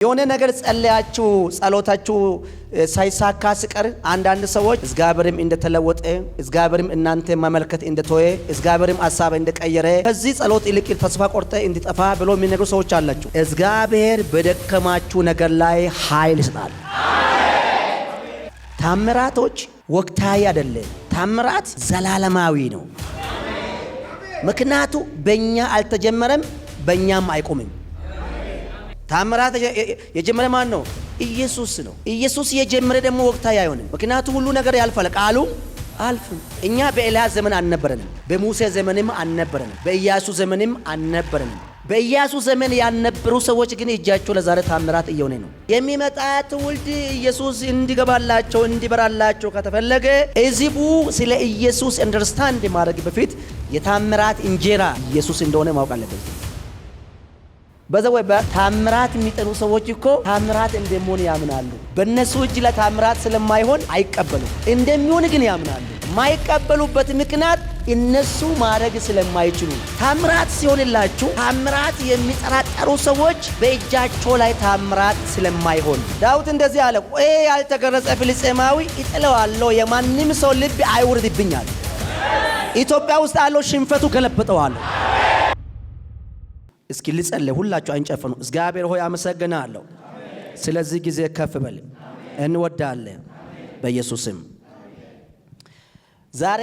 የሆነ ነገር ጸልያችሁ ጸሎታችሁ ሳይሳካ ሲቀር አንዳንድ ሰዎች እግዚአብሔርም እንደተለወጠ እግዚአብሔርም እናንተ መመልከት እንደተወ እግዚአብሔርም ሐሳብ እንደቀየረ ከዚህ ጸሎት ይልቅ ተስፋ ቆርጠ እንዲጠፋ ብሎ የሚነግሩ ሰዎች አላችሁ። እግዚአብሔር በደከማችሁ ነገር ላይ ኃይል ይሰጣል። ታምራቶች ወቅታዊ አይደለም። ታምራት ዘላለማዊ ነው። ምክንያቱ በእኛ አልተጀመረም፣ በእኛም አይቆምም። ታምራት የጀመረ ማን ነው? ኢየሱስ ነው። ኢየሱስ የጀመረ ደግሞ ወቅታዊ አይሆንም። ምክንያቱም ሁሉ ነገር ያልፋል፣ ቃሉ አልፍም። እኛ በኤልያስ ዘመን አልነበረንም፣ በሙሴ ዘመንም አልነበረንም፣ በኢያሱ ዘመንም አልነበረንም። በኢያሱ ዘመን ያልነበሩ ሰዎች ግን እጃቸው ለዛሬ ታምራት እየሆነ ነው። የሚመጣ ትውልድ ኢየሱስ እንዲገባላቸው እንዲበራላቸው ከተፈለገ ሕዝቡ ስለ ኢየሱስ አንደርስታንድ ማድረግ በፊት የታምራት እንጀራ ኢየሱስ እንደሆነ ማወቅ አለበት። በዛው በታምራት የሚጠሩ ሰዎች እኮ ታምራት እንደሚሆን ያምናሉ። በእነሱ እጅ ለታምራት ስለማይሆን አይቀበሉም። እንደሚሆን ግን ያምናሉ። ማይቀበሉበት ምክንያት እነሱ ማድረግ ስለማይችሉ። ታምራት ሲሆንላችሁ ታምራት የሚጠራጠሩ ሰዎች በእጃቸው ላይ ታምራት ስለማይሆን። ዳዊት እንደዚህ አለ፣ ያልተገረጸ ፍልስጤማዊ እጥለዋለሁ፣ የማንም ሰው ልብ አይወርድብኛል። ኢትዮጵያ ውስጥ ያለው ሽንፈቱ ገለብጠዋለሁ። እስኪ ልጸልይ፣ ሁላችሁ አይንጨፈኑ። እግዚአብሔር ሆይ አመሰግናለሁ፣ ስለዚህ ጊዜ ከፍ በል፣ እንወዳለን በኢየሱስም። ዛሬ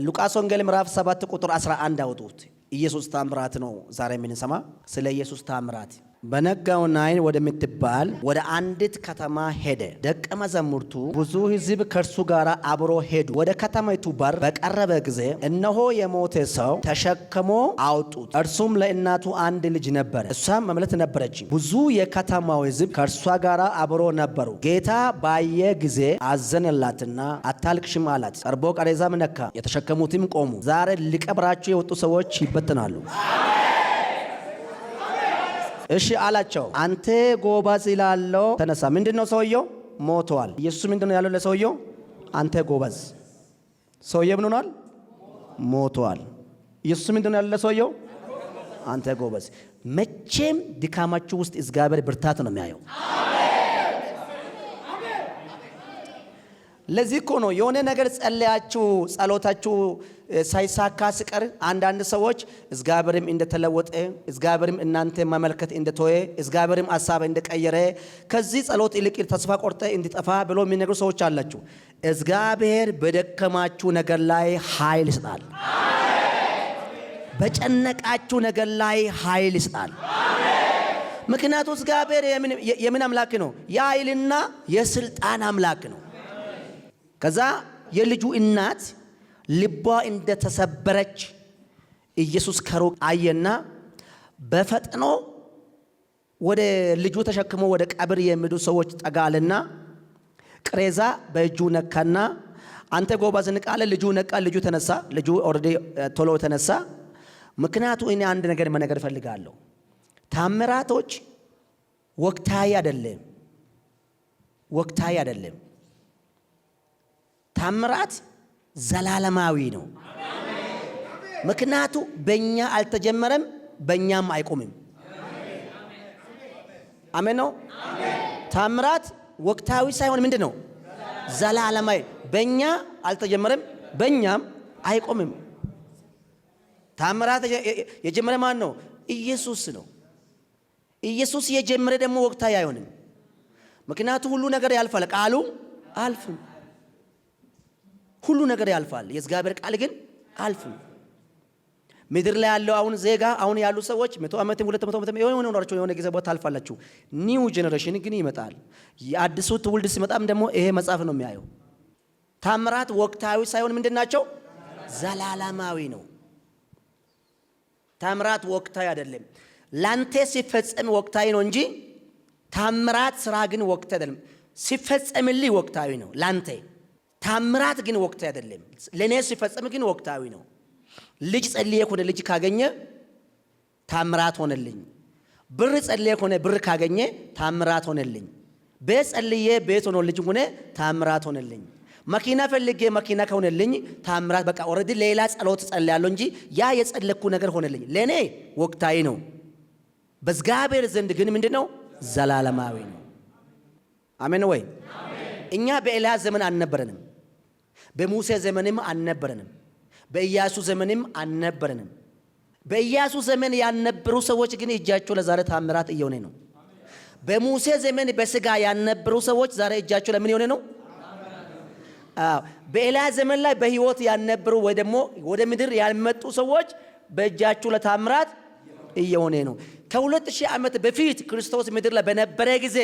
ሉቃስ ወንጌል ምዕራፍ 7 ቁጥር 11 አውጡት። ኢየሱስ ታምራት ነው ዛሬ የምንሰማ ስለ ኢየሱስ ታምራት። በነጋው ናይን ወደምትባል ወደ አንዲት ከተማ ሄደ። ደቀ መዛሙርቱ ብዙ ሕዝብ ከእርሱ ጋር አብሮ ሄዱ። ወደ ከተማይቱ በር በቀረበ ጊዜ እነሆ የሞተ ሰው ተሸክሞ አወጡት። እርሱም ለእናቱ አንድ ልጅ ነበረ፣ እሷም መምለት ነበረች። ብዙ የከተማው ሕዝብ ከእርሷ ጋር አብሮ ነበሩ። ጌታ ባየ ጊዜ አዘነላትና አታልቅሽም አላት። ቀርቦ ቃሬዛም ነካ፣ የተሸከሙትም ቆሙ። ዛሬ ሊቀብራቸው የወጡ ሰዎች ይበተናሉ። እሺ አላቸው። አንተ ጎበዝ ይላለው፣ ተነሳ። ምንድነው? ሰውየው ሞቷል። ኢየሱስ ምንድነው ያለው ለሰውየው? አንተ ጎበዝ። ሰውየው ምን ሆኗል? ሞቷል። ኢየሱስ ምንድነው ያለው ለሰውየው? አንተ ጎበዝ። መቼም ድካማችሁ ውስጥ እግዚአብሔር ብርታት ነው የሚያየው። ለዚህ እኮ ነው የሆነ ነገር ጸልያችሁ ጸሎታችሁ ሳይሳካ ሲቀር አንዳንድ ሰዎች እግዚአብሔርም እንደተለወጠ እግዚአብሔርም እናንተ መመልከት እንደተወ እግዚአብሔርም ሐሳብ እንደቀየረ ከዚህ ጸሎት ይልቅ ተስፋ ቆርጠ እንዲጠፋ ብሎ የሚነግሩ ሰዎች አላችሁ። እግዚአብሔር በደከማችሁ ነገር ላይ ኃይል ይሰጣል። በጨነቃችሁ ነገር ላይ ኃይል ይሰጣል። ምክንያቱም እግዚአብሔር የምን አምላክ ነው? የኃይልና የስልጣን አምላክ ነው። ከዛ የልጁ እናት ልቧ እንደተሰበረች ኢየሱስ ከሩቅ አየና በፈጥኖ ወደ ልጁ ተሸክሞ ወደ ቀብር የሚሄዱ ሰዎች ጠጋልና ቅሬዛ በእጁ ነካና አንተ ጎበዝ ንቃ አለ። ልጁ ነቃ፣ ልጁ ተነሳ። ልጁ ኦልሬዲ ቶሎ ተነሳ። ምክንያቱ እኔ አንድ ነገር መናገር ፈልጋለሁ። ታምራቶች ወቅታዊ አይደለም፣ ወቅታዊ አይደለም። ታምራት ዘላለማዊ ነው። ምክንያቱ በእኛ አልተጀመረም፣ በእኛም አይቆምም። አሜን ነው። ታምራት ወቅታዊ ሳይሆን ምንድን ነው? ዘላለማዊ። በእኛ አልተጀመረም፣ በእኛም አይቆምም። ታምራት የጀመረ ማን ነው? ኢየሱስ ነው። ኢየሱስ የጀመረ ደግሞ ወቅታዊ አይሆንም። ምክንያቱ ሁሉ ነገር ያልፋል፣ ቃሉ አልፍም። ሁሉ ነገር ያልፋል፣ የእግዚአብሔር ቃል ግን አልፍም። ምድር ላይ ያለው አሁን ዜጋ አሁን ያሉ ሰዎች 100 ዓመት 200 ዓመት የሆነ ጊዜ ቦታ አልፋላችሁ። ኒው ጄኔሬሽን ግን ይመጣል። የአዲሱ ትውልድ ሲመጣም ደግሞ ይሄ መጽሐፍ ነው የሚያየው። ታምራት ወቅታዊ ሳይሆን ምንድናቸው? ዘላለማዊ ነው። ታምራት ወቅታዊ አይደለም። ላንተ ሲፈጸም ወቅታዊ ነው እንጂ ታምራት ስራ ግን ወቅታዊ አይደለም። ሲፈጸምልህ ወቅታዊ ነው ላንተ። ታምራት ግን ወቅታዊ አይደለም። ለኔ ሲፈጸም ግን ወቅታዊ ነው። ልጅ ጸልዬ ሆነ ልጅ ካገኘ ታምራት ሆነልኝ። ብር ጸልዬ ሆነ ብር ካገኘ ታምራት ሆነልኝ። ቤት ጸልዬ ቤት ሆነ ልጅ ሆነ ታምራት ሆነልኝ። መኪና ፈልጌ መኪና ከሆነልኝ ታምራት በቃ ኦሬዲ ሌላ ጸሎት ጸልያለሁ እንጂ ያ የጸለኩ ነገር ሆነልኝ። ለኔ ወቅታዊ ነው። በእግዚአብሔር ዘንድ ግን ምንድነው? ዘላለማዊ ነው። አሜን ወይ? እኛ በኤልያስ ዘመን አልነበረንም። በሙሴ ዘመንም አልነበረንም። በኢያሱ ዘመንም አልነበረንም። በኢያሱ ዘመን ያልነበሩ ሰዎች ግን እጃቸው ለዛሬ ታምራት እየሆነ ነው። በሙሴ ዘመን በስጋ ያልነበሩ ሰዎች ዛሬ እጃቸው ለምን የሆነ ነው? በኤልያስ ዘመን ላይ በህይወት ያልነበሩ ወይ ደግሞ ወደ ምድር ያልመጡ ሰዎች በእጃቸው ለታምራት እየሆነ ነው። ከ2000 ዓመት በፊት ክርስቶስ ምድር ላይ በነበረ ጊዜ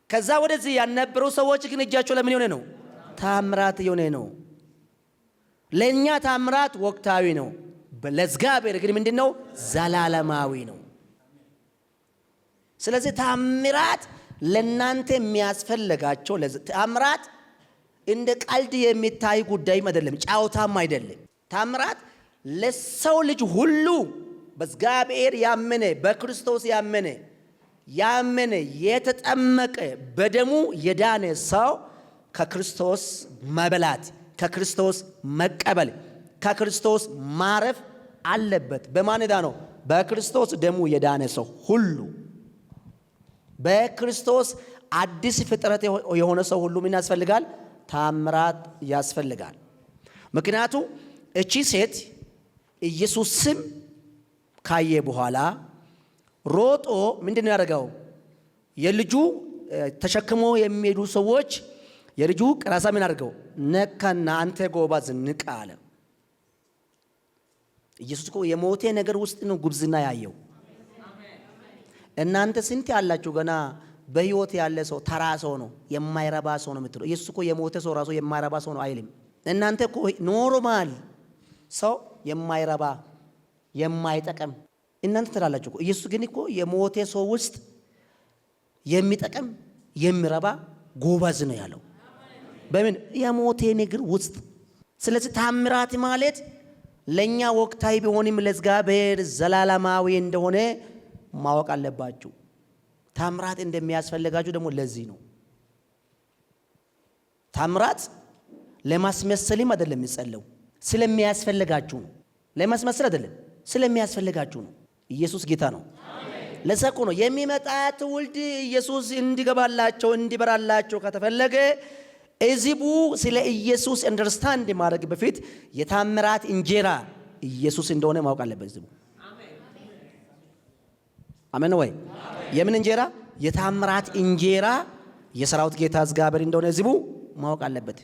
ከዛ ወደዚህ ያልነበሩ ሰዎች ግን እጃቸው ለምን የሆነ ነው? ታምራት እየሆነ ነው። ለእኛ ታምራት ወቅታዊ ነው። ለእግዚአብሔር ግን ምንድነው? ዘላለማዊ ነው። ስለዚህ ታምራት ለናንተ የሚያስፈልጋቸው ታምራት እንደ ቀልድ የሚታይ ጉዳይም አይደለም፣ ጫውታም አይደለም። ታምራት ለሰው ልጅ ሁሉ በእግዚአብሔር ያመነ በክርስቶስ ያመነ የተጠመቀ በደሙ የዳነ ሰው ከክርስቶስ መበላት፣ ከክርስቶስ መቀበል፣ ከክርስቶስ ማረፍ አለበት። በማን ዕዳ ነው? በክርስቶስ ደሙ የዳነ ሰው ሁሉ፣ በክርስቶስ አዲስ ፍጥረት የሆነ ሰው ሁሉ ምን ያስፈልጋል? ታምራት ያስፈልጋል። ምክንያቱ እቺ ሴት ኢየሱስ ስም ካየ በኋላ ሮጦ ምንድነው ያደረገው? የልጁ ተሸክሞ የሚሄዱ ሰዎች የልጁ ቀራሳ ምን አድርገው ነካና አንተ ጎበዝ ንቃ አለ። ኢየሱስ እኮ የሞቴ ነገር ውስጥ ነው ጉብዝና ያየው። እናንተ ስንት ያላችሁ ገና በህይወት ያለ ሰው ተራ ሰው ነው የማይረባ ሰው ነው የምትለው። ኢየሱስ እኮ የሞተ ሰው ራሱ የማይረባ ሰው ነው አይልም። እናንተ እኮ ኖርማል ሰው የማይረባ የማይጠቅም እናንተ ትላላችሁ። ኢየሱስ ግን እኮ የሞተ ሰው ውስጥ የሚጠቅም የሚረባ ጎበዝ ነው ያለው። በምን? የሞተ ነገር ውስጥ። ስለዚህ ታምራት ማለት ለኛ ወቅታዊ ቢሆንም ለእግዚአብሔር ዘላለማዊ እንደሆነ ማወቅ አለባችሁ። ታምራት እንደሚያስፈልጋችሁ ደግሞ ለዚህ ነው። ታምራት ለማስመሰልም አይደለም የሚጸለው፣ ስለሚያስፈልጋችሁ ነው። ለማስመሰል አይደለም፣ ስለሚያስፈልጋችሁ ነው። ኢየሱስ ጌታ ነው። ለዛ እኮ ነው የሚመጣ ትውልድ ኢየሱስ እንዲገባላቸው እንዲበራላቸው ከተፈለገ ሕዝቡ ስለ ኢየሱስ አንደርስታንድ ማድረግ በፊት የታምራት እንጀራ ኢየሱስ እንደሆነ ማወቅ አለበት ሕዝቡ። አሜን ወይ? የምን እንጀራ? የታምራት እንጀራ የሰራዊት ጌታ እግዚአብሔር እንደሆነ ሕዝቡ ማወቅ አለበት።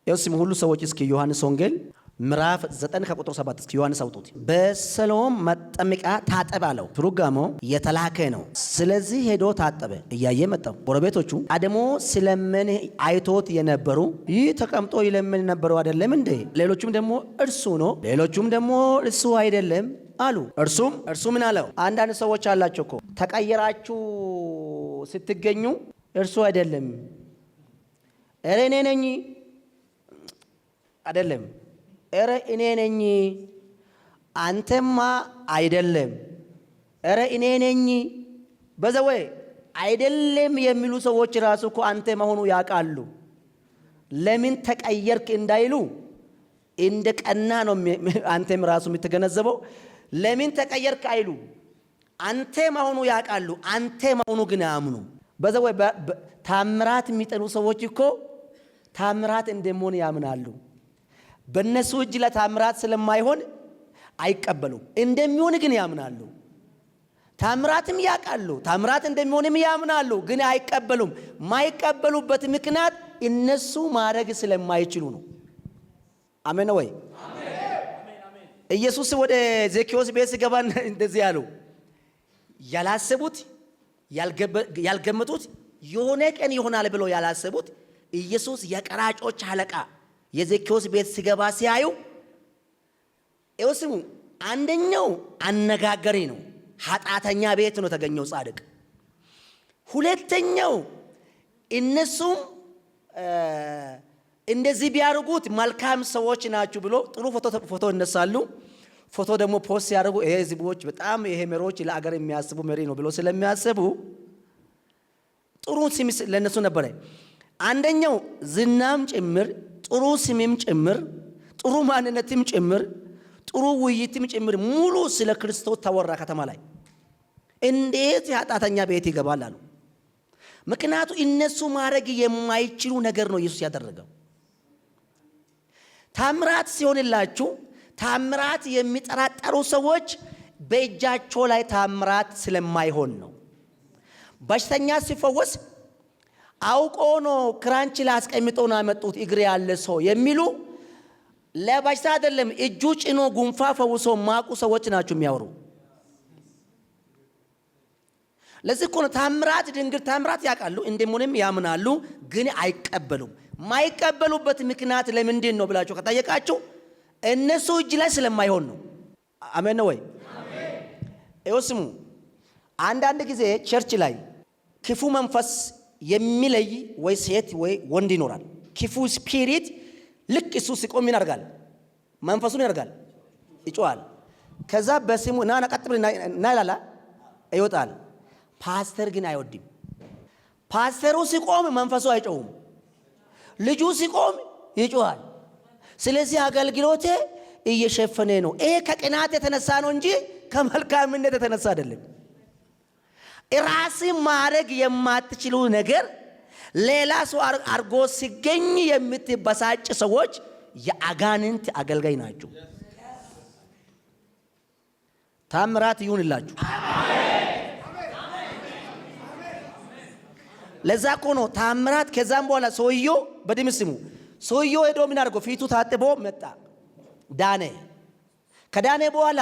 ይኸውም ሁሉ ሰዎች እስኪ ዮሐንስ ወንጌል ምዕራፍ 9 ከቁጥር 7 እስኪ ዮሐንስ አውጡት። በሰሎም መጠመቂያ ታጠበ አለው። ትርጓሜ የተላከ ነው። ስለዚህ ሄዶ ታጠበ። እያየ መጣው። ጎረቤቶቹ አደሞ ስለምን አይቶት የነበሩ ይህ ተቀምጦ ይለምን ነበረው አይደለም እንዴ? ሌሎቹም ደግሞ እርሱ ነው፣ ሌሎቹም ደግሞ እርሱ አይደለም አሉ። እርሱ ምን አለው? አንዳንድ ሰዎች አላቸው እኮ ተቀየራችሁ ስትገኙ እርሱ አይደለም፣ እረ እኔ ነኝ አይደለም፣ እረ እኔ ነኝ፣ አንተማ አይደለም፣ እረ እኔ ነኝ። በዘወይ አይደለም የሚሉ ሰዎች ራሱ እኮ አንተ መሆኑ ያውቃሉ። ለምን ተቀየርክ እንዳይሉ እንደ ቀና ነው አንተም ራሱ የምትገነዘበው። ለምን ተቀየርክ አይሉ፣ አንተ መሆኑ ያውቃሉ። አንተ መሆኑ ግን አያምኑ። በዘወይ ታምራት የሚጠሉ ሰዎች እኮ ታምራት እንደሚሆን ያምናሉ። በእነሱ እጅ ለታምራት ስለማይሆን አይቀበሉም። እንደሚሆን ግን ያምናሉ። ታምራትም ያውቃሉ፣ ታምራት እንደሚሆንም ያምናሉ፣ ግን አይቀበሉም። ማይቀበሉበት ምክንያት እነሱ ማድረግ ስለማይችሉ ነው። አሜን ወይ? ኢየሱስ ወደ ዘኬዎስ ቤት ሲገባ እንደዚህ ያለው ያላሰቡት ያልገመቱት የሆነ ቀን ይሆናል ብለው ያላሰቡት ኢየሱስ የቀራጮች አለቃ የዘኬዎስ ቤት ሲገባ ሲያዩ እውስሙ አንደኛው አነጋገሪ ነው። ኃጢአተኛ ቤት ነው ተገኘው ጻድቅ። ሁለተኛው እነሱም እንደዚህ ቢያርጉት መልካም ሰዎች ናችሁ ብሎ ጥሩ ፎቶ እነሳሉ። ፎቶ ደግሞ ፖስት ያደርጉ ይሄ ህዝቦች በጣም ይሄ መሪዎች ለአገር የሚያስቡ መሪ ነው ብሎ ስለሚያስቡ ጥሩ ስም ለነሱ ነበር። አንደኛው ዝናም ጭምር ጥሩ ስምም ጭምር ጥሩ ማንነትም ጭምር ጥሩ ውይይትም ጭምር ሙሉ ስለ ክርስቶስ ተወራ ከተማ ላይ። እንዴት ኃጢአተኛ ቤት ይገባል አሉ። ምክንያቱ እነሱ ማድረግ የማይችሉ ነገር ነው ኢየሱስ ያደረገው። ታምራት ሲሆንላችሁ ታምራት የሚጠራጠሩ ሰዎች በእጃቸው ላይ ታምራት ስለማይሆን ነው። በሽተኛ ሲፈወስ አውቆ ነው ክራንች ላይ አስቀምጠው ነው ያመጡት እግር ያለ ሰው የሚሉ ለበሽታ አይደለም እጁ ጭኖ ጉንፋ ፈውሶ ማቁ ሰዎች ናቸው የሚያወሩ። ለዚህ እኮ ነው ታምራት ድንግል ታምራት ያውቃሉ እንደምንም ያምናሉ፣ ግን አይቀበሉም። ማይቀበሉበት ምክንያት ለምንድን ነው ብላችሁ ከጠየቃችሁ እነሱ እጅ ላይ ስለማይሆን ነው። አሜን ነው ወይ? አሜን። ይወስሙ አንዳንድ ጊዜ ቸርች ላይ ክፉ መንፈስ የሚለይ ወይ ሴት ወይ ወንድ ይኖራል። ክፉ ስፒሪት ልክ እሱ ሲቆም ያደርጋል፣ መንፈሱን ያደርጋል፣ ይጮሃል። ከዛ በስሙ ና ቀጥል ና ይላል፣ ይወጣል። ፓስተር ግን አይወድም። ፓስተሩ ሲቆም መንፈሱ አይጮውም፣ ልጁ ሲቆም ይጮሃል። ስለዚህ አገልግሎቴ እየሸፈነ ነው። ይሄ ከቅናት የተነሳ ነው እንጂ ከመልካምነት የተነሳ አይደለም። ራስ ማድረግ የማትችሉ ነገር ሌላ ሰው አርጎ ሲገኝ የምትበሳጭ ሰዎች የአጋንንት አገልጋይ ናቸው። ታምራት ይሁንላችሁ። ለዛ እኮ ነው ታምራት። ከዛም በኋላ ሰውየው በደምብ ስሙ። ሰውየው ሄዶ ምን አድርጎ ፊቱ ታጥቦ መጣ፣ ዳነ። ከዳነ በኋላ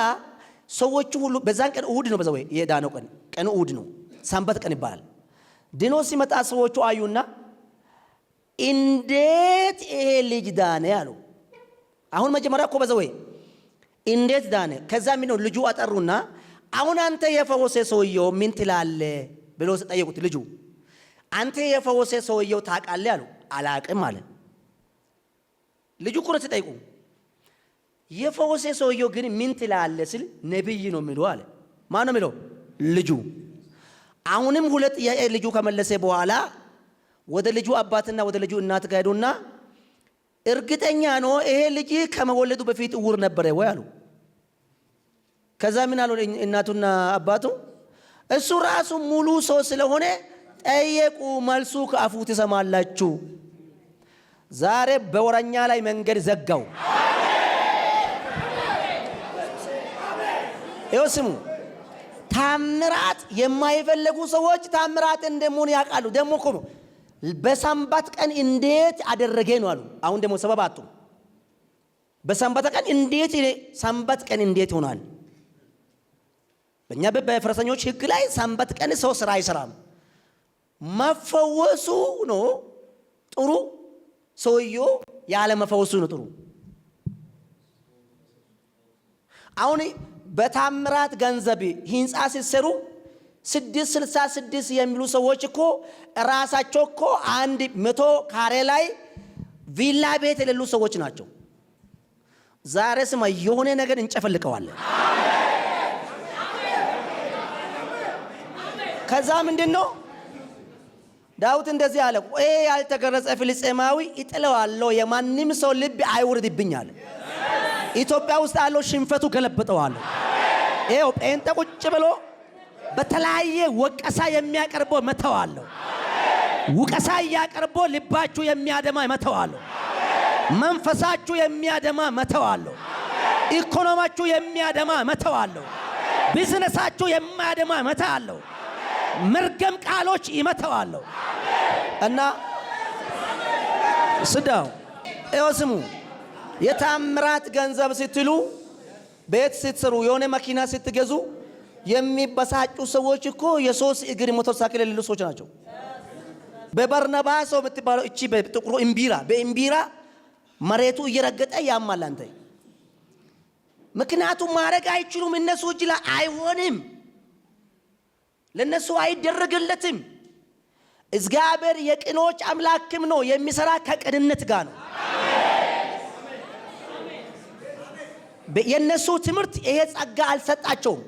ሰዎቹ ሁሉ በዛን ቀን እሁድ ነው፣ በዛው የዳነው ቀን እሁድ ነው፣ ሰንበት ቀን ይባላል። ድኖ ሲመጣ ሰዎቹ አዩና እንዴት ይሄ ልጅ ዳነ አሉ። አሁን መጀመሪያ እኮ በዛው እንዴት ዳነ? ከዛ ምን ነው ልጁ አጠሩና አሁን አንተ የፈወሰ ሰውየው ምን ትላለህ ብሎ ጠየቁት። ልጁ አንተ የፈወሰ ሰውየው ታውቃለህ አሉ። አላቅም አለ። ልጁ እኮ ነው ተጠይቁ። የፈወሰ ሰውየው ግን ምን ትላለህ ሲል ነብይ ነው የሚለው አለ። ማን ነው የሚለው? ልጁ። አሁንም ሁለት ልጁ ከመለሰ በኋላ ወደ ልጁ አባትና ወደ ልጁ እናት ጋር እርግጠኛ ነው ይሄ ልጅ ከመወለዱ በፊት እውር ነበረ ወይ አሉ። ከዛ ምን አሉ እናቱና አባቱ? እሱ ራሱ ሙሉ ሰው ስለሆነ ጠየቁ፣ መልሱ ከአፉ ትሰማላችሁ። ዛሬ በወረኛ ላይ መንገድ ዘጋው። ይኸው ስሙ። ታምራት የማይፈልጉ ሰዎች ታምራት እንደሆነ ያውቃሉ። ደግሞ እኮ በሰንበት ቀን እንዴት አደረገ ነው አሉ። አሁን ደግሞ ሰበብ አጡ። በሰንበት ቀን እንዴት ሰንበት ቀን እንዴት ይሆናል? በእኛ በፈረሰኞች ሕግ ላይ ሰንበት ቀን ሰው ስራ አይሰራም። መፈወሱ ነው ጥሩ፣ ሰውየው ያለ መፈወሱ ነው ጥሩ። አሁን በታምራት ገንዘብ ህንጻ ሲሰሩ 666 የሚሉ ሰዎች እኮ ራሳቸው እኮ 100 ካሬ ላይ ቪላ ቤት የሌሉ ሰዎች ናቸው። ዛሬ ስማ የሆነ ነገር እንጨፈልቀዋለን። ከዛ ምንድነው ዳዊት እንደዚህ አለ፣ ቆይ ያልተገረጸ ፍልስጤማዊ እጥለዋለሁ፣ የማንም ሰው ልብ አይወርድብኛል። ኢትዮጵያ ውስጥ ያለው ሽንፈቱ ገለብጠዋለሁ። ይሄው ጴንጤ ቁጭ ብሎ በተለያየ ወቀሳ የሚያቀርበው መተዋለሁ። ወቀሳ ያቀርበው ልባችሁ የሚያደማ መተዋለሁ። መንፈሳችሁ የሚያደማ መተዋለሁ። ኢኮኖሚያችሁ የሚያደማ መተዋለሁ። ቢዝነሳችሁ የሚያደማ መተዋለሁ። መርገም ቃሎች ይመተዋለሁ። እና ስዳው ስሙ። የታምራት ገንዘብ ስትሉ ቤት ስትሰሩ የሆነ መኪና ስትገዙ የሚበሳጩ ሰዎች እኮ የሶስት እግር ሞተር ሳይክል የሌሉ ሰዎች ናቸው። በበርናባስ የምትባለው እቺ በጥቁሩ እምቢራ በእምቢራ መሬቱ እየረገጠ ያማል አንተ። ምክንያቱም ማድረግ አይችሉም፣ እነሱ እጅ ላይ አይሆንም፣ ለነሱ አይደረግለትም። እግዚአብሔር የቅኖች አምላክም ነው፣ የሚሰራ ከቅንነት ጋር ነው። የነሱ ትምህርት ይሄ ጸጋ አልሰጣቸውም።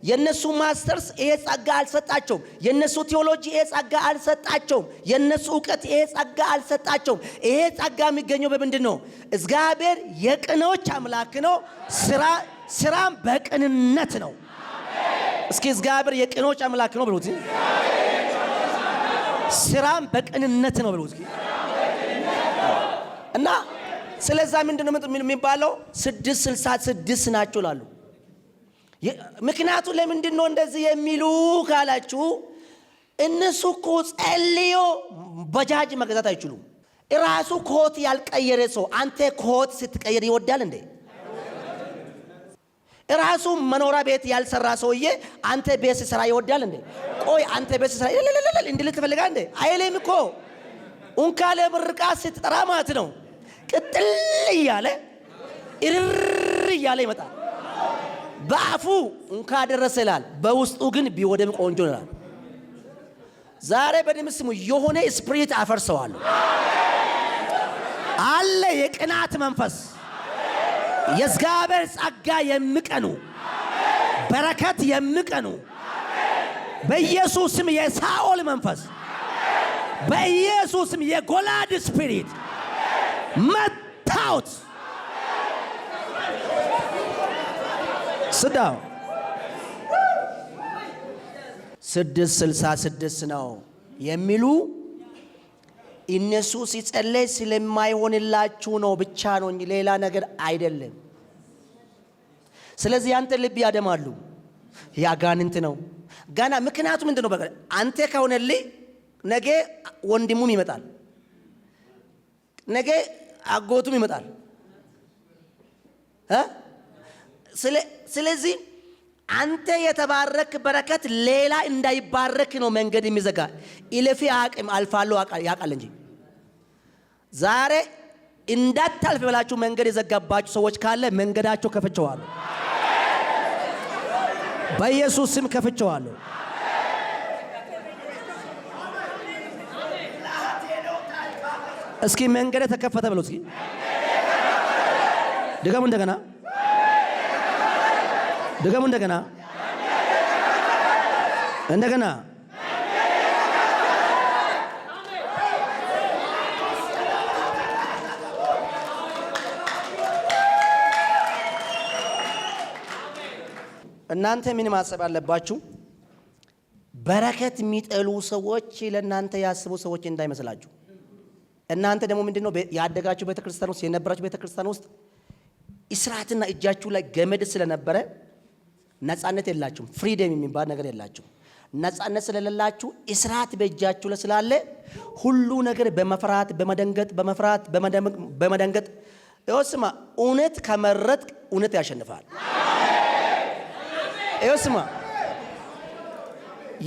የነሱ ማስተርስ ይሄ ጸጋ አልሰጣቸውም። የነሱ ቴዎሎጂ ይሄ ጸጋ አልሰጣቸውም። የነሱ ዕውቀት ይሄ ጸጋ አልሰጣቸውም። ይሄ ጸጋ የሚገኘው በምንድን ነው? እግዚአብሔር የቅኖች አምላክ ነው። ስራም በቅንነት ነው። እስኪ እግዚአብሔር የቅኖች አምላክ ነው ብሉት። ስራም በቅንነት ነው ብሉት። እና ስለዛ ምንድነው የሚባለው? 666 ናቸው ላሉ። ምክንያቱ ለምንድን ነው እንደዚህ የሚሉ ካላችሁ እነሱ እኮ ጸልዮ ባጃጅ መግዛት አይችሉም። ራሱ ኮት ያልቀየረ ሰው አንተ ኮት ስትቀየር ይወዳል እንዴ? ራሱ መኖሪያ ቤት ያልሰራ ሰውዬ አንተ ቤት ስራ ይወዳል እንዴ? ቆይ አንተ ቤት ስራ እንድል ትፈልጋለህ እንዴ? አይልም እኮ። እንካ ለምርቃት ስትጠራ ማለት ነው ቅጥል እያለ እርር እያለ ይመጣል። በአፉ እንካ ደረሰ ይላል፣ በውስጡ ግን ቢወደም ቆንጆ ይላል። ዛሬ በደም ስሙ የሆነ ስፕሪት አፈርሰዋለሁ አለ። የቅናት መንፈስ፣ የእግዚአብሔር ጸጋ የሚቀኑ በረከት የሚቀኑ በኢየሱስም የሳኦል መንፈስ፣ በኢየሱስም የጎላድ ስፒሪት መታውት ስዳው 666 ነው የሚሉ እነሱ ሲጸለይ ስለማይሆንላችሁ ነው ብቻ ነው እንጂ ሌላ ነገር አይደለም። ስለዚህ አንተ ልብ ያደማሉ። ያጋንንት ነው ገና። ምክንያቱ ምንድነው? በቃ አንተ ከሆነልህ ነገ ወንድሙም ይመጣል፣ ነገ አጎቱም ይመጣል። ስለዚህ አንተ የተባረክ በረከት ሌላ እንዳይባረክ ነው መንገድ የሚዘጋ። ኢለፊ አቅም አልፋለሁ ያውቃል እንጂ ዛሬ እንዳታልፍ ብላችሁ መንገድ የዘጋባችሁ ሰዎች ካለ መንገዳቸው ከፍቼዋለሁ፣ በኢየሱስ ስም ከፍቼዋለሁ። እስኪ መንገድ ተከፈተ ብለው እስኪ ድገሙ እንደገና፣ ድገሙ እንደገና፣ እንደገና። እናንተ ምን ማሰብ አለባችሁ? በረከት የሚጠሉ ሰዎች ለእናንተ ያስቡ ሰዎች እንዳይመስላችሁ። እናንተ ደግሞ ምንድነው ያደጋችሁ ቤተክርስቲያን ውስጥ የነበራችሁ ቤተክርስቲያን ውስጥ እስራትና እጃችሁ ላይ ገመድ ስለነበረ ነፃነት የላችሁም። ፍሪደም የሚባል ነገር የላችሁም። ነፃነት ስለሌላችሁ እስራት በእጃችሁ ላይ ስላለ ሁሉ ነገር በመፍራት በመደንገጥ በመፍራት በመደንገጥ ይወስማ። እውነት ከመረጥ እውነት ያሸንፋል። ይወስማ።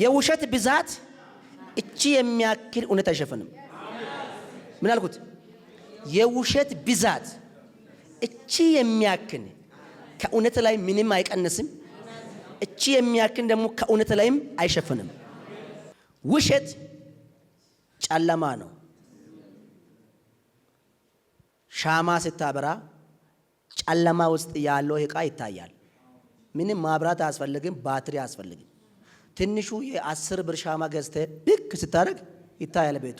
የውሸት ብዛት እቺ የሚያክል እውነት አይሸፍንም። ምን አልኩት? የውሸት ብዛት እቺ የሚያክል ከእውነት ላይ ምንም አይቀንስም። እቺ የሚያክል ደግሞ ከእውነት ላይም አይሸፍንም። ውሸት ጨለማ ነው። ሻማ ስታበራ ጨለማ ውስጥ ያለው ዕቃ ይታያል። ምንም ማብራት አያስፈልግም፣ ባትሪ አያስፈልግም። ትንሹ የ10 ብር ሻማ ገዝተህ ብክ ስታደርግ ይታያል ቤቱ።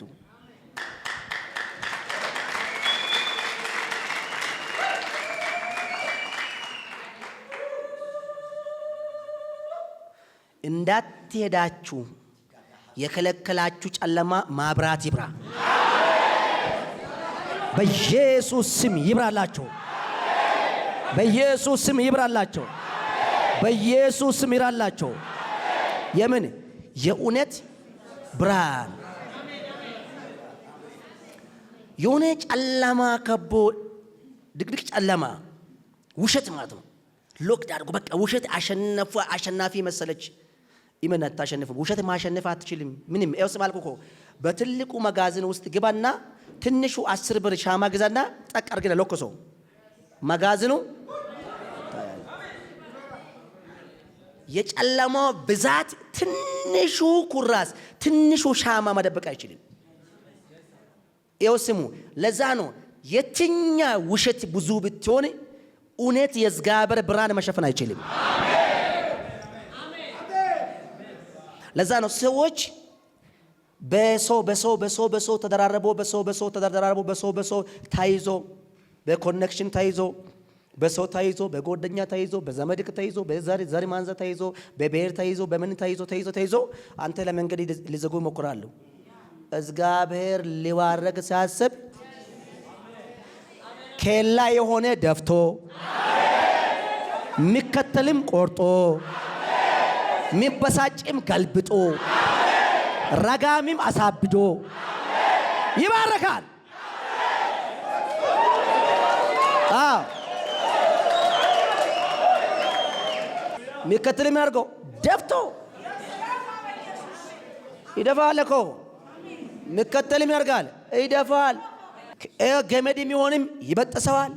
እንዳትሄዳችሁ የከለከላችሁ ጨለማ ማብራት ይብራ። በኢየሱስ ስም ይብራላችሁ። በኢየሱስ ስም ይብራላችሁ። በኢየሱስ ስም ይብራላችሁ። የምን የእውነት ብርሃን የሆነ ጨለማ ከቦ ድቅድቅ ጨለማ ውሸት ማለት ነው። ሎክ ዳርጎ በቃ ውሸት አሸናፊ መሰለች። ኢማን አታሸንፍ። ውሸት ማሸነፍ አትችልም። ምንም ኤውስ ማልኩ በትልቁ መጋዘን ውስጥ ግባና ትንሹ 10 ብር ሻማ ግዛና ጠቅ አድርገህ ለኮሶ መጋዘኑ የጨለማው ብዛት ትንሹ ኩራስ ትንሹ ሻማ መደበቅ አይችልም። ኤውስሙ ለዛ ነው የትኛ ውሸት ብዙ ብትሆን እውነት የእግዚአብሔር ብርሃን መሸፈን አይችልም። ለዛ ነው ሰዎች በሰው ተደራርቦ ተይዞ በኮኔክሽን ተይዞ በሰው ተይዞ፣ በጓደኛ ተይዞ፣ በዘመድ ተይዞ፣ በዘር ማንዘር ተይዞ፣ በብሔር ተይዞ፣ በምን ተይዞ አንተ ለመንገድ ሊዘጉ ይሞክራሉ። እግዚአብሔር ሊባረክ ሲያስብ ኬላ የሆነ ደፍቶ ሚከተልም ቆርጦ ሚበሳጭም ገልብጦ ረጋሚም አሳብዶ ይባረካል። ሚከተልም ያርገው ደፍቶ ይደፋል እኮ ሚከተልም ያርጋል ይደፋል። ገመድ የሚሆንም ይበጥሰዋል።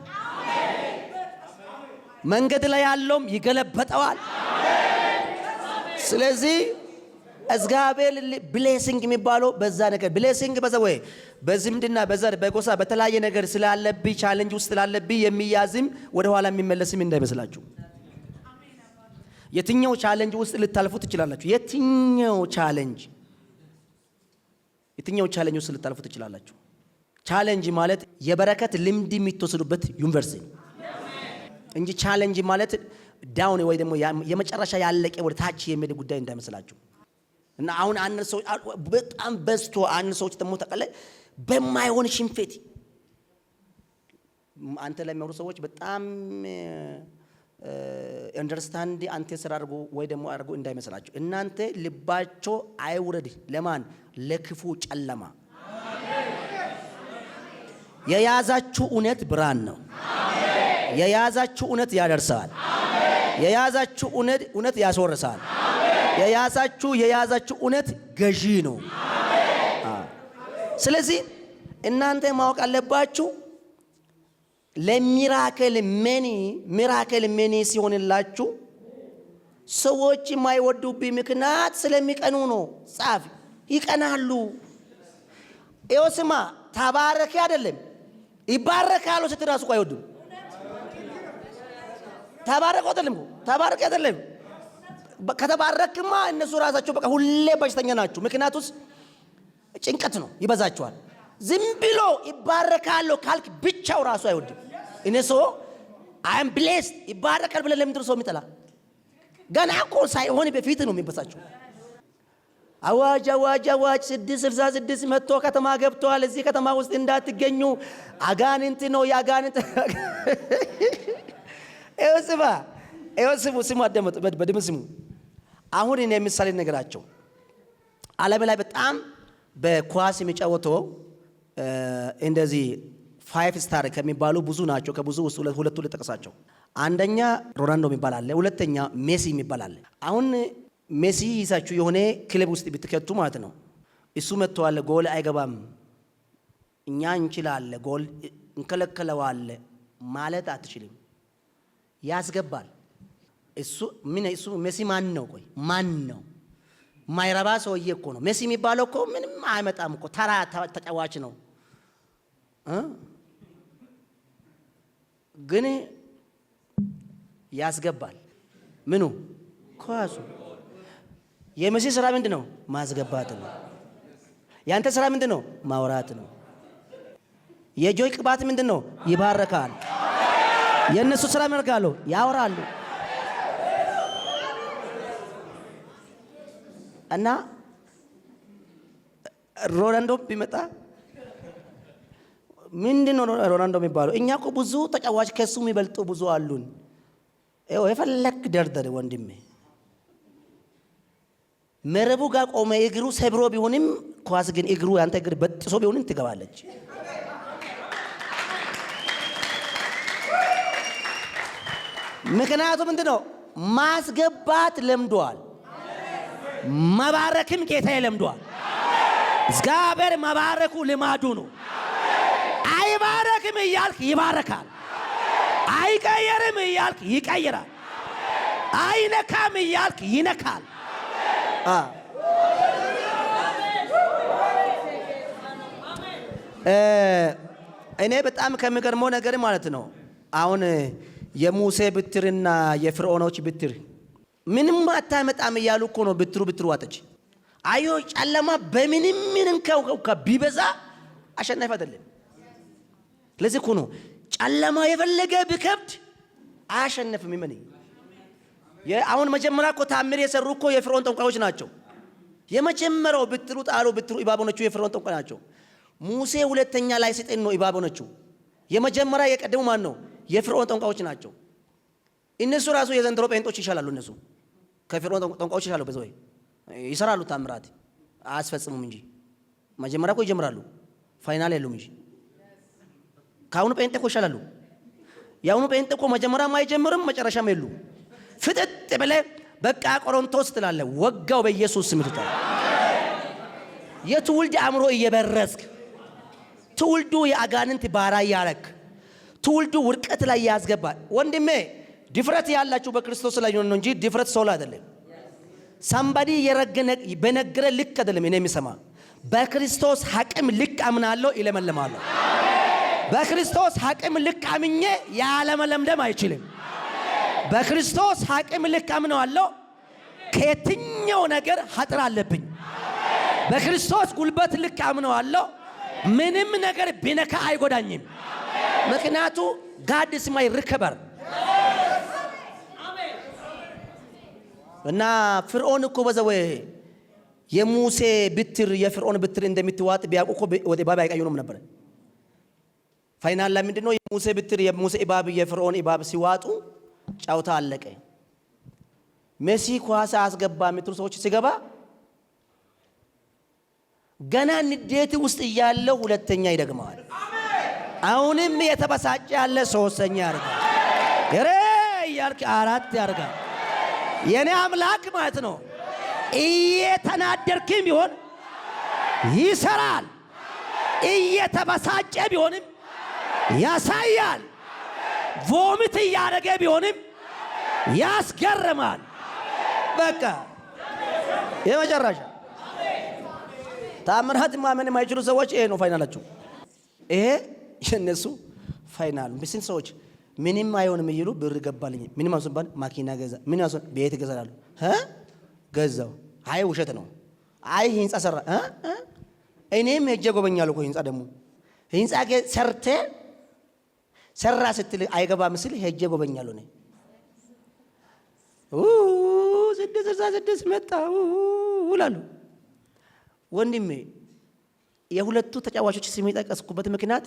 መንገድ ላይ ያለውም ይገለበጠዋል። ስለዚህ እግዚአብሔር ብሌሲንግ የሚባለው በዛ ነገር ብሌሲንግ በዘወይ በዝምድና በዘር በጎሳ በተለያየ ነገር ስላለብኝ ቻሌንጅ ውስጥ ስላለብኝ የሚያዝም ወደ ኋላ የሚመለስም እንዳይመስላችሁ። የትኛው ቻሌንጅ ውስጥ ልታልፉ ትችላላችሁ። የትኛው ቻሌንጅ ውስጥ ልታልፉ ትችላላችሁ። ቻሌንጅ ማለት የበረከት ልምድ የሚተወሰዱበት ዩኒቨርሲቲ እንጂ ቻሌንጅ ማለት ዳውን ወይ ደግሞ የመጨረሻ ያለቀ ወደ ታች የሚሄድ ጉዳይ እንዳይመስላችሁ። እና አሁን አንድ ሰው በጣም በዝቶ አንድ ሰዎች ደግሞ ተቀለ በማይሆን ሽንፈት አንተ ላይ የሚያወሩ ሰዎች በጣም አንደርስታንድ አንተ ስራ አድርጎ ወይ ደግሞ አድርጎ እንዳይመስላችሁ። እናንተ ልባቸው አይውረድ ለማን ለክፉ ጨለማ። የያዛችሁ እውነት ብርሃን ነው። የያዛችሁ እውነት ያደርሳል። የያዛችሁ እውነት ያስወርሳል። የያዛችሁ እውነት ገዢ ነው። ስለዚህ እናንተ ማወቅ አለባችሁ ለሚራክል መኒ ሲሆንላችሁ ሰዎች የማይወዱብኝ ምክንያት ስለሚቀኑ ነው። ጻፍ ይቀናሉ። ኤውስማ ተባረከ አይደለም ይባረካሉ ስትራሱ አይወዱም። ተባረከ አይደለም ከተባረክማ እነሱ ራሳቸው በቃ ሁሌ በሽተኛ ናቸው። ምክንያቱስ ጭንቀት ነው ይበዛቸዋል። ዝም ብሎ ይባረካሉ ካልክ ብቻው ራሱ አይወድም። እነሱ አም ብሌስድ ይባረካል ብለ ለምንድን ነው ሰው የሚጠላ? ገና እኮ ሳይሆን በፊት ነው የሚበሳቸው። አዋጅ 666 መጥቶ ከተማ ገብቷል። እዚህ ከተማ ውስጥ እንዳትገኙ አጋንንት ነው ያጋንንት። ስሙ አደመጡ በደም ስሙ። አሁን እኔ ምሳሌ ነገራቸው ዓለም ላይ በጣም በኳስ የሚጫወተው እንደዚህ 5 ስታር ከሚባሉ ብዙ ናቸው። ከብዙ ውስጥ ሁለቱ ልጠቅሳቸው። አንደኛ ሮናልዶ የሚባል አለ። ሁለተኛ ሜሲ የሚባል አለ። አሁን ሜሲ ይሳችሁ የሆነ ክለብ ውስጥ ብትከቱ ማለት ነው እሱ መጥቷል ጎል አይገባም እኛ እንችላለን ጎል እንከለከለዋለን ማለት አትችልም። ያስገባል። እሱ ሜሲ ማን ነው? ቆይ ማን ነው? ማይረባ ሰውዬ እኮ ነው ሜሲ የሚባለው እኮ ምንም አይመጣም እኮ ተራ ተጫዋች ነው። ግን ያስገባል። ምኑ ኳሱ። የሜሲ ስራ ምንድነው? ማስገባት ነው። ያንተ ስራ ምንድነው? ማውራት ነው። የጆይ ቅባት ምንድነው? ይባረካል። የነሱ ስራ ያደርጋሉ፣ ያወራሉ። እና ሮናልዶ ቢመጣ ምንድነው ሮናልዶ የሚባለው? እኛ እኮ ብዙ ተጫዋች ከሱ የሚበልጡ ብዙ አሉን። የፈለክ ደርደር ወንድሜ። መረቡ ጋር ቆመ እግሩ ሰብሮ ቢሆንም ኳስ ግን እግሩ ያንተ እግር በጥሶ ቢሆንም ትገባለች። ምክንያቱም ምንድነው? ማስገባት ለምዷል። መባረክም ጌታ ለምዷል። እግዚአብሔር መባረኩ ልማዱ ነው። አይባረክም እያልክ ይባረካል። አይቀየርም እያልክ ይቀይራል። አይነካም እያልክ ይነካል። እኔ በጣም ከሚገርመው ነገር ማለት ነው አሁን የሙሴ ብትርና የፍርዖኖች ብትር ምንም አታመጣም እያሉ እኮ ነው። ብትሩ ዋጠች። አዮ ጨለማ በምንም ቢበዛ አሸናፊ አይደለም። ለዚህ እኮ ነው ጨለማ የፈለገ ቢከብድ አያሸንፍም። ምን አሁን መጀመሪያ እኮ ታምር የሰሩ እኮ የፍርዖን ጠንቋዮች ናቸው። የመጀመሪያው ብትሩ ጣሉ ብትሩ እባብ ሆነችው የፍርዖን ጠንቋይ ናቸው። ሙሴ ሁለተኛ ላይ ሲጥን ነው እባብ ሆነችው። የመጀመሪያ የቀደሙ ማን ነው? የፍርዖን ጠንቋዮች ናቸው። እነሱ ራሱ የዘንድሮ ጴንጦች ይሻላሉ። እነሱ ከፍርዖን ጠንቋዮች ይሻላሉ። በዘው ይሰራሉ ታምራት አያስፈጽሙም እንጂ መጀመሪያ እኮ ይጀምራሉ፣ ፋይናል የሉም እንጂ። ካሁኑ ጴንጤ እኮ ይሻላሉ። ያሁኑ ጴንጤ እኮ መጀመሪያም አይጀምርም መጨረሻም የሉ። ፍጥጥ ብለህ በቃ ቆሮንቶስ ትላለህ። ወጋው በኢየሱስ ስም ትጣ የትውልድ አእምሮ እየበረስክ ትውልዱ የአጋንንት ባሪያ ያረክ ትውልዱ ውርቀት ላይ ያስገባል። ወንድሜ ድፍረት ያላችሁ በክርስቶስ ላይ ነው እንጂ ድፍረት ሰው ላይ አይደለም። ሳምባዲ የረገነ በነገረ ልክ አይደለም። እኔ የሚሰማ በክርስቶስ ሐቅም ልክ አምናለሁ ይለመልማለሁ። በክርስቶስ ሐቅም ልክ አምኜ ያለመለምደም አይችልም። በክርስቶስ ሐቅም ልክ አምነዋለሁ። ከየትኛው ነገር ሀጥር አለብኝ። በክርስቶስ ጉልበት ልክ አምነዋለሁ። ምንም ነገር ቢነካ አይጎዳኝም። ምክንያቱ ጋድ ኢዝ ማይ ሪከቨር። እና ፍርዖን እኮ በዘው የሙሴ ብትር የፍርዖን ብትር እንደምትዋጥ ቢያውቁ እኮ ወደ እባብ አይቀይሩም ነበር። ፋይናል ላይ ምንድነው? የሙሴ ብትር የሙሴ እባብ የፍርዖን እባብ ሲዋጡ ጫውታ አለቀ። ሜሲ ኳስ አስገባ የምትሉ ሰዎች ሲገባ ገና ንዴት ውስጥ እያለው ሁለተኛ ይደግመዋል። አሁንም የተበሳጨ ያለ ሶስተኛ ያርጋል። እሬ ያልክ አራት ያርጋል። የኔ አምላክ ማለት ነው። እየተናደርክም ቢሆን ይሰራል። እየተበሳጨ ቢሆንም ያሳያል። ቮሚት እያደረገ ቢሆንም ያስገርማል። በቃ የመጨረሻ ታምራት ማመን የማይችሉ ሰዎች ይሄ ነው ፋይናላቸው። ይሄ የነሱ ፋይናል። ምስል ሰዎች ምንም አይሆንም ይሉ ብር ገባልኝ ምንም አውሰባል ማኪና ገዛ ምን ያሰ ቤት ገዛላሉ ገዛው። አይ ውሸት ነው። አይ ህንጻ ሰራ እኔም ሄጄ ጎበኛለሁ እኮ ህንጻ ደግሞ ህንጻ ሰርተ ሰራ ስትል አይገባ ምስል ሄጄ ጎበኛለሁ ነኝ ስድስት መጣው ውላሉ። ወንድሜ የሁለቱ ተጫዋቾች ስም የጠቀስኩበት ምክንያት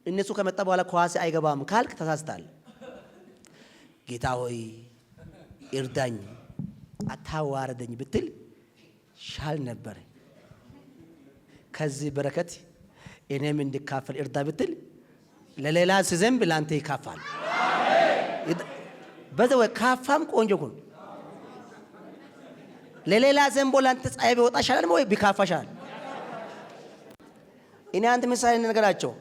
እነሱ ከመጣ በኋላ ኳስ አይገባም ካልክ ተሳስታል። ጌታ ሆይ እርዳኝ አታዋርደኝ ብትል ሻል ነበር። ከዚህ በረከት እኔም እንድካፈል እርዳ ብትል ለሌላ ሲዘንብ ላንተ ይካፋል። በዘው ካፋም ቆንጆ ኩን ለሌላ ዘንቦ ላንተ ፀሐይ ቢወጣ ይሻላል ወይ ቢካፋሻል? እኔ አንተ ምሳሌ ነገራቸው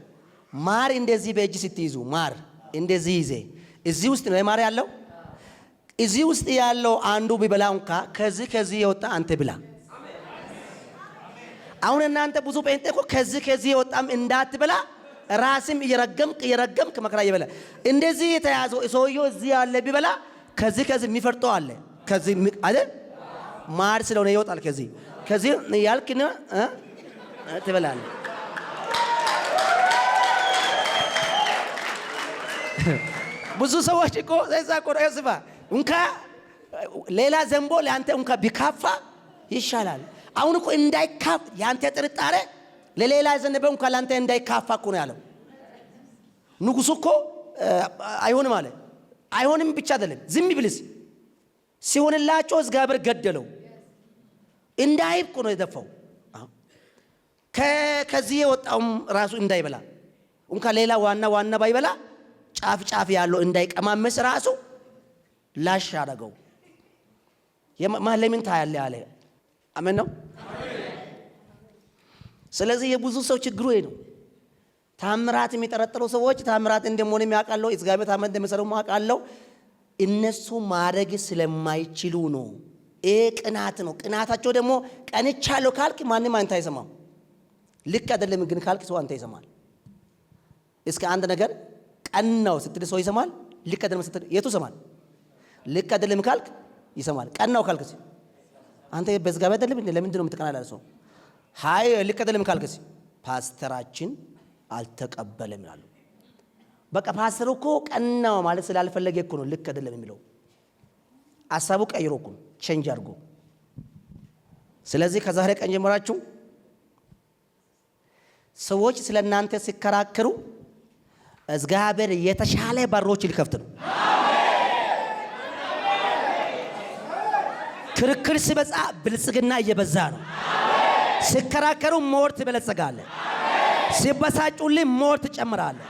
ማር እንደዚህ በእጅ ስትይዙ ማር እንደዚህ ይዘ እዚህ ውስጥ ነው ማር ያለው። እዚህ ውስጥ ያለው አንዱ ቢበላው እንካ ከዚህ የወጣ አንተ ብላ። አሁን እናንተ ብዙ ጴንጤ እኮ ከዚህ የወጣም እንዳትበላ ራስም እየረገምክ መከራ እየበላ እንደዚህ የተያዘው ሰውየው እዚህ ያለ ቢበላ ከዚህ የሚፈርጠው አለ። ከዚህ አይደል ማር ስለሆነ ይወጣል። ከዚህ ያልክና ትበላለህ። ብዙ ሰዎች እኮ ዘይዛ ቆሮ ያስባ እንካ ሌላ ዘንቦ ለአንተ እንካ ቢካፋ ይሻላል። አሁን እኮ እንዳይካፍ ያንተ ጥርጣሬ ለሌላ ዘንበው እንካ ለአንተ እንዳይካፋ እኮ ነው ያለው ንጉሱ እኮ አይሆንም አለ። አይሆንም ብቻ አይደለም ዝም ይብልስ ሲሆንላቸው እግዚአብሔር ገደለው። እንዳይብ እኮ ነው የደፋው። ከዚህ የወጣውም ራሱ እንዳይበላ እንካ ሌላ ዋና ባይበላ ጫፍ ያለው እንዳይቀማመስ ራሱ ላሽ አደረገው። ለምን ታያለህ አለ። አሜን ነው። ስለዚህ የብዙ ሰው ችግሩ ይሄ ነው። ታምራት የሚጠረጥሩ ሰዎች ታምራት እንደሆነ የሚያውቃለው እግዚአብሔር ታምራት እንደሚሰሩ ማውቃለው እነሱ ማድረግ ስለማይችሉ ነው። ቅናት ነው። ቅናታቸው ደግሞ ቀንቻለሁ ካልክ ማንም አንተ አይሰማም። ልክ አይደለም ግን ካልክ ሰው አንተ ይሰማል። እስከ አንድ ነገር ቀናው ስትል ሰው ይሰማል። ልክ አይደለም ስትል የቱ ይሰማል? ልክ አይደለም ካልክ ይሰማል። ቀናው ካልክ አንተ በዝጋበት አይደለም እንዴ? ለምንድን ነው የምትቀናላል? ሰው ሃይ ልክ አይደለም ካልክ ፓስተራችን አልተቀበለም ይላሉ። በቃ ፓስተሩ እኮ ቀናው ማለት ስላልፈለገ እኮ ነው ልክ አይደለም የሚለው ሐሳቡ ቀይሮ እኮ ቼንጅ አድርጎ። ስለዚህ ከዛሬ ቀን ጀምራችሁ ሰዎች ስለናንተ ሲከራከሩ እግዚአብሔር የተሻለ በሮች ሊከፍት ነው። ክርክር ሲበዛ ብልጽግና እየበዛ ነው። ሲከራከሩ ሞር ትበለጽጋለህ። ሲበሳጩልህ ሞር ትጨምራለህ።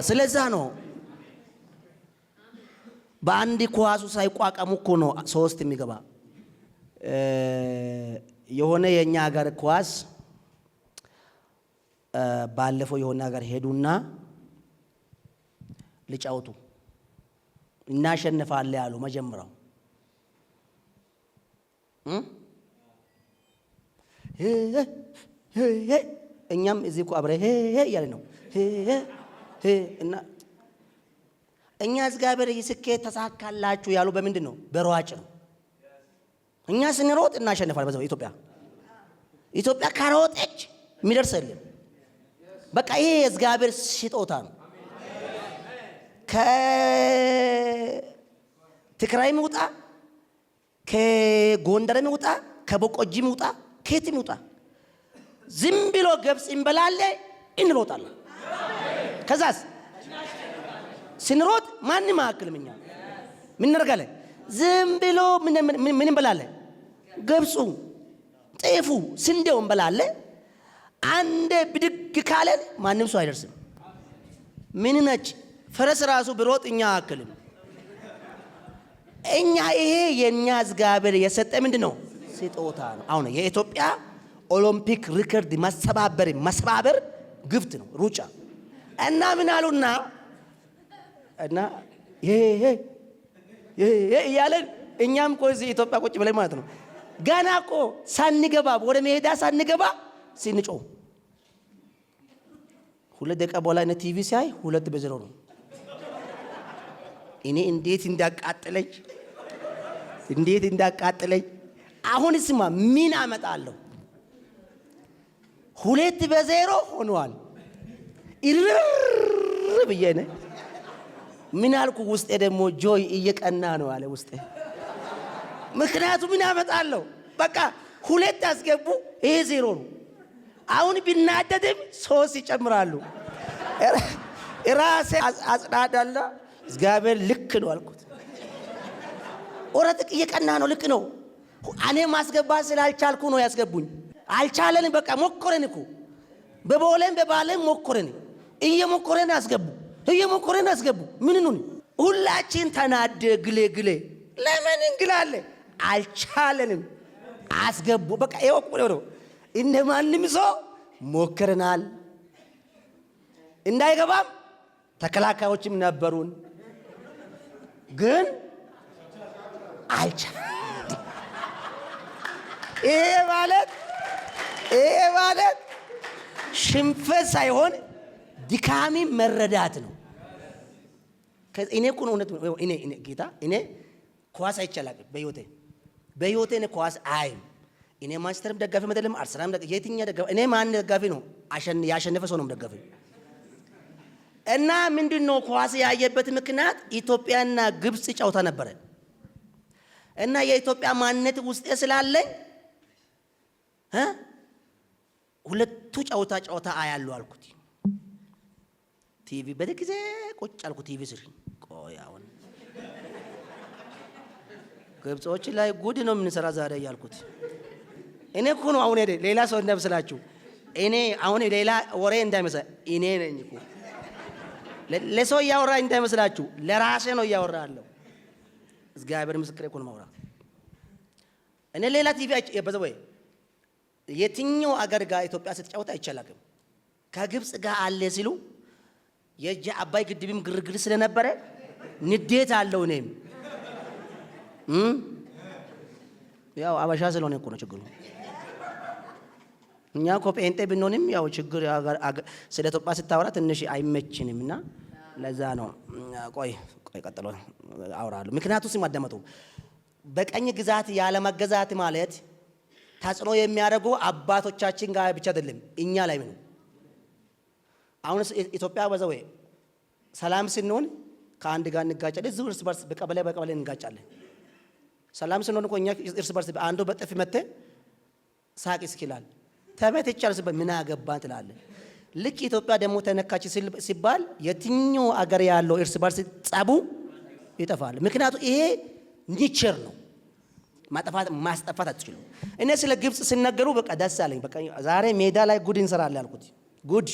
ስለዛ ነው በአንድ ኳሱ ሳይቋቋሙ እኮ ነው ሶስት የሚገባ። የሆነ የኛ ሀገር ኳስ ባለፈው የሆነ ሀገር ሄዱና ልጫውቱ እናሸንፋለን ያሉ መጀመሪያው እኛም እዚህ እኮ አብረ እያለ ነው እና እኛ እግዚአብሔር ስኬት ተሳካላችሁ ያሉ በምንድን ነው? በሯጭ ነው። እኛ ስንሮጥ እናሸንፋለን። በዛው ኢትዮጵያ ካሮጠች የሚደርስ የለም። በቃ ይሄ የእግዚአብሔር ስጦታ ነው። ከትግራይም ይውጣ፣ ከጎንደርም ይውጣ፣ ከቦቆጂም ይውጣ፣ ከየትም ይውጣ ዝም ብሎ ገብስ እንበላለን፣ እንሮጣለን። ከዛስ ስንሮጥ ማንም አያክልም። እኛ ምን እናደርጋለን? ዝም ብሎ ምን እንበላለን? ገብሱ፣ ጤፉ፣ ስንዴው እንበላለን። አንዴ ብድግ ካለን ማንም ሰው አይደርስም። ምን ነች ፈረስ ራሱ ብሮጥ እኛ አያክልም። እኛ ይሄ የኛ እግዚአብሔር የሰጠ ምንድነው? ስጦታ ነው። አሁን የኢትዮጵያ ኦሎምፒክ ሪከርድ ማሰባበር ግፍት ነው ሩጫ እና ምን አሉና እና ይሄ እያለን እኛም እኮ እዚህ ኢትዮጵያ ቁጭ ብለን ማለት ነው ገና እኮ ሳንገባ ወደ ሜዳ ሳንገባ ሲንጮህ 2 ደቂቃ በኋላ እነ ቲቪ ሲያይ 2-0 ነው። እኔ እንዴት እንዳቃጠለኝ አሁን ስማ ምን አመጣለሁ? 2-0 ሆኗል። ይርር ብዬነ ምን አልኩ? ውስጤ ደግሞ ጆይ እየቀና ነው አለ ውስጤ። ምክንያቱም ምን አመጣለሁ? በቃ 2 አስገቡ፣ ይሄ 0 ነው። አሁን ቢናደድም 3 ይጨምራሉ። ራሴ አጽዳዳላ እግዚአብሔር ልክ ነው አልኩት። ኦራጥቅ እየቀና ነው፣ ልክ ነው። እኔ ማስገባት ስላልቻልኩ ነው ያስገቡኝ። አልቻለን፣ በቃ ሞከረን እኮ በቦሌም በባለም ሞከረን። እየሞከረን አስገቡ። ምን ነው ሁላችን ተናደ ግሌ ለምን እንግላለ? አልቻለንም፣ አስገቡ። በቃ ይወቁ እንደማንም ሰው ሞከረናል። እንዳይገባም ተከላካዮችም ነበሩን፣ ግን አልቻለም። ይሄ ማለት ሽንፈት ሳይሆን ድካሚ መረዳት ነው። እኔ እኮ ነው እኔ ጌታ እኔ ኳስ አይቻላቅም በህይወቴ እኔ ኳስ አይም። እኔ ማንቸስተርም ደጋፊ መደለም አርሰናልም ደጋፊ የትኛ ደጋፊ እኔ ማን ደጋፊ ነው? ያሸነፈ ሰው ነው ደጋፊ። እና ምንድነው ኳስ ያየበት ምክንያት ኢትዮጵያና ግብጽ ጨዋታ ነበረ እና የኢትዮጵያ ማንነት ውስጥ ስላለኝ ሁለቱ ጨዋታ አያሉ አልኩት። ቲቪ በደግዜ ቁጭ አልኩ ቲቪ ስር ቆይ አሁን ግብጾች ላይ ጉድ ነው የምንሰራ ዛሬ ያልኩት። እኔ እኮ ነው አሁን ሌላ ሰው እንደምስላችሁ እኔ አሁን ሌላ ወሬ እንዳይመስል እኔ ነኝ እኮ ለሰው ያወራ እንዳይመስላችሁ ለራሴ ነው ያወራለሁ። እግዚአብሔር ምስክሬ እኮ ነው ማውራ። እኔ ሌላ ቲቪ በዘወይ የትኛው አገር ጋር ኢትዮጵያ ስትጫወት አይቻላልም። ከግብጽ ጋር አለ ሲሉ የእጅ አባይ ግድብም ግርግር ስለነበረ ንዴት አለው። እኔም ያው አበሻ ስለሆነ እኮ ነው ችግሩ። እኛ እኮ ጴንጤ ብንሆንም ያው ችግር ስለ ኢትዮጵያ ስታወራ ትንሽ አይመችንምና ለዛ ነው። ቆይ ቀጥሎ አውራለሁ። ምክንያቱም ሲማደመጡ በቀኝ ግዛት ያለ መገዛት ማለት ተጽዕኖ የሚያደርጉ አባቶቻችን ጋር ብቻ አይደለም እኛ ላይ ነው። አሁን ኢትዮጵያ በዛው ሰላም ስንሆን ከአንድ ጋር እንጋጫለን። እዚሁ እርስ በርስ በቀበሌ እንጋጫለን። ሰላም ስንሆን እኮ እኛ እርስ በርስ አንዱ በጥፊ መተ ሳቅ ይስኪላል። ተመትቻለሁ ሲባል ምን አገባን ትላለህ። ልክ ኢትዮጵያ ደግሞ ተነካች ሲባል የትኛው አገር ያለው እርስ በርስ ጸቡ ይጠፋል። ምክንያቱም ይሄ ኒቸር ነው። ማስጠፋት አትችሉም። እኔ ስለ ግብጽ ሲነገሩ በቃ ደስ አለኝ። በቃ ዛሬ ሜዳ ላይ ጉድ እንሰራለን ያልኩት ጉድ።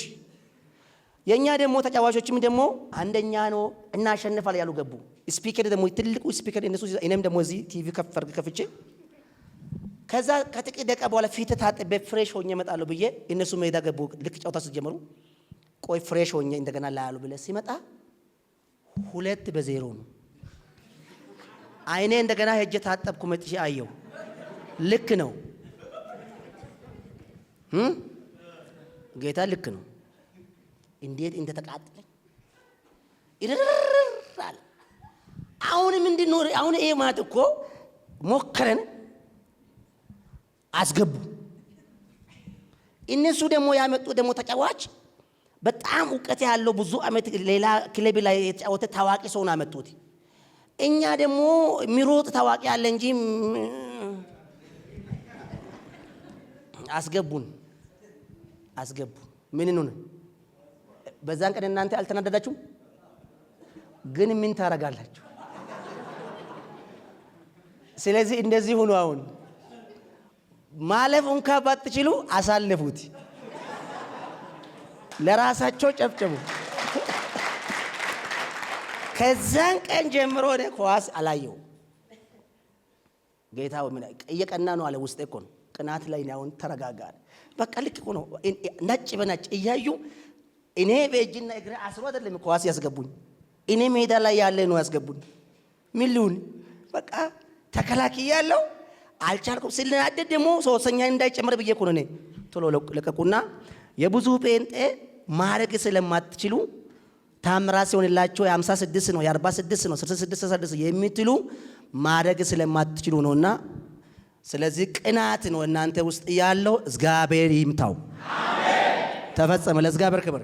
የኛ ደግሞ ተጫዋቾችም ደግሞ አንደኛ ነው እናሸንፋለን ያሉ ገቡ። ስፒከር ደግሞ ትልቁ ስፒከር እነሱ፣ እኔም ደግሞ እዚህ ቲቪ ከፍቼ ከዛ ከጥቂት ደቂቃ በኋላ ፊት ታጥቤ ፍሬሽ ሆኜ እመጣለሁ ብዬ እነሱ ሜዳ ገቡ። ልክ ጨዋታ ሲጀምሩ ቆይ ፍሬሽ ሆኜ እንደገና ላያሉ ብለ ሲመጣ 2-0 ነው። አይኔ እንደገና ሄጄ ታጠብኩ መጥቼ አየው። ልክ ነው ጌታ ልክ ነው። እንዴት እንደተቃጠለኝ ይረራል። አሁን ምንድነው? አሁን ይሄ ማለት እኮ ሞከረን አስገቡ። እነሱ ደግሞ ያመጡ ደግሞ ተጫዋች በጣም እውቀት ያለው ብዙ አመት ሌላ ክለብ ላይ የተጫወተ ታዋቂ ሰው ነው ያመጡት። እኛ ደግሞ ሚሮጥ ታዋቂ ያለ እንጂ አስገቡ። ምን ነው? በዛን ቀን እናንተ አልተናደዳችሁም? ግን ምን ታረጋላችሁ? ስለዚህ እንደዚህ ሆኖ አሁን ማለፍ እንኳን ባትችሉ አሳልፉት። ለራሳቸው ጨብጨቡ። ከዛን ቀን ጀምሮ ነው ኳስ አላየው። ጌታው ምን እየቀና ነው አለ። ውስጤ እኮ ነው ቅናት ላይ ነው። አሁን ተረጋጋ። በቃ ልክ እኮ ነው። ነጭ በነጭ እያዩ እኔ በእጅና እግሬ አስሮ አይደለም ኳስ ያስገቡኝ። እኔ ሜዳ ላይ ያለ ነው ያስገቡኝ። ምን ልሁን? በቃ ተከላክያለሁ። አልቻልኩም። ስለናደድ ደግሞ ሶስተኛ እንዳይጨመር ብዬ እኮ ነው እኔ ቶሎ ለቀቁና የብዙ ጴንጤ ማረግ ስለማትችሉ ታምራት ሲሆንላችሁ የ56 ነው የ46 ነው 66 የምትሉ ማረግ ስለማትችሉ ነውና፣ ስለዚህ ቅናት ነው እናንተ ውስጥ ያለው። እግዚአብሔር ይምታው። አሜን። ተፈጸመ። ለእግዚአብሔር ክብር